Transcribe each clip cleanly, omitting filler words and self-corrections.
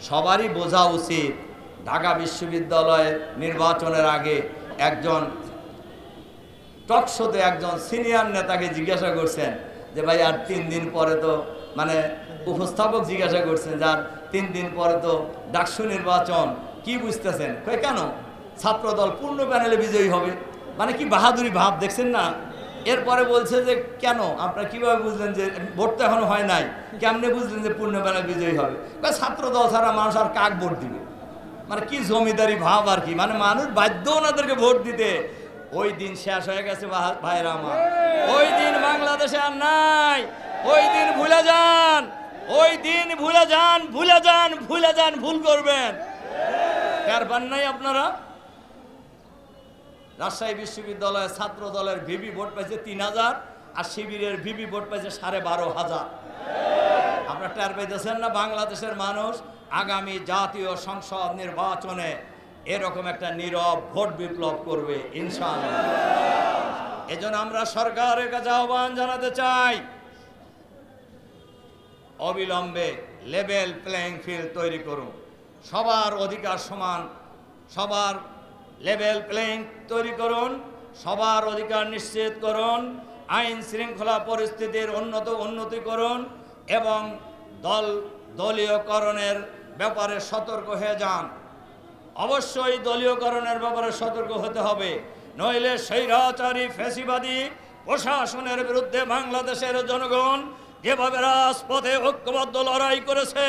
সবারই বোঝা উচিত ঢাকা বিশ্ববিদ্যালয়ের নির্বাচনের আগে একজন টকশোতে একজন সিনিয়র নেতাকে জিজ্ঞাসা করছেন যে ভাই আর 3 দিন পরে তো মানে উপস্থাপক জিজ্ঞাসা করছেন যে আর 3 দিন পরে তো ডাকসু নির্বাচন, কি বুঝতেছেন? কই কেন ছাত্রদল পূর্ণ প্যানেলে বিজয়ী হবে, মানে কি বাহাদুরি ভাব দেখছেন না। এরপরে বলছে যে কেন আপনারা কিভাবে বুঝলেন যে ভোট তো এখনো হয় নাই, কেমনে বুঝলেন যে পূর্ণ প্যানেল বিজয়ী হবে? ছাত্রদল ছাড়া মানুষ আর কাক ভোট দিবে, মানে কি জমিদারি ভাব আর কি, মানে মানুষ বাধ্য ওনাদেরকে ভোট দিতে। ওই দিন শেষ হয়ে গেছে ভাইরা আমার, ওই দিন বাংলাদেশে আর নাই। ওই দিন ভুলে যান, ওই দিন ভুলে যান, ভুলে যান, ভুলে যান, ভুল করবেন। কার পান নাই আপনারা? রাজশাহী বিশ্ববিদ্যালয়ের ছাত্র দলের ভিপি ভোট পাইছে 3000 আর শিবিরের ভিপি ভোট পাইছে 12,500। আপনারা টের পাইতেছেন না? বাংলাদেশের মানুষ আগামী জাতীয় সংসদ নির্বাচনে এরকম একটা নীরব ভোট বিপ্লব করবে ইনশাআল্লাহ। এজন্য আমরা সরকারের কাছে আহ্বান জানাতে চাই, অবিলম্বে লেভেল প্লেইং ফিল্ড তৈরি করুন, সবার অধিকার সমান, সবার লেভেল প্লেইং তৈরি করুন, সবার অধিকার নিশ্চিত করুন, আইন শৃঙ্খলা পরিস্থিতির উন্নতি করুন এবং দলীয়করণের ব্যাপারে সতর্ক হয়ে যান। অবশ্যই দলীয়করণের ব্যাপারে সতর্ক হতে হবে, নইলে স্বৈরাচারী ফ্যাসিবাদী প্রশাসনের বিরুদ্ধে বাংলাদেশের জনগণ যেভাবে রাজপথে ঐক্যবদ্ধ লড়াই করেছে,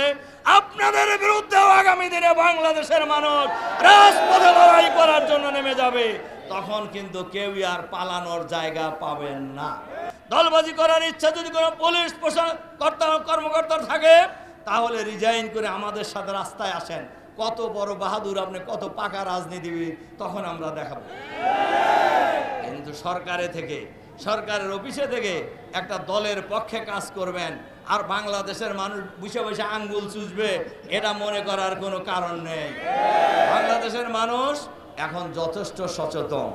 আপনাদের বিরুদ্ধেও আগামী দিনে বাংলাদেশের মানুষ রাজপথে লড়াই করার জন্য নেমে যাবে। তখন কিন্তু কেউই আর পালানোর জায়গা পাবেন না। দলবাজি করার ইচ্ছা যদি কোনো পুলিশ কর্মকর্তা থাকে তাহলে রিজাইন করে আমাদের সাথে রাস্তায় আসেন। কত বড় বাহাদুর আপনি, কত পাকা রাজনীতিবিদ, তখন আমরা দেখাবো। কিন্তু সরকারের অফিসে থেকে একটা দলের পক্ষে কাজ করবেন আর বাংলাদেশের মানুষ বসে বসে আঙ্গুল চুষবে, এটা মনে করার কোনো কারণ নেই। বাংলাদেশের মানুষ এখন যথেষ্ট সচেতন।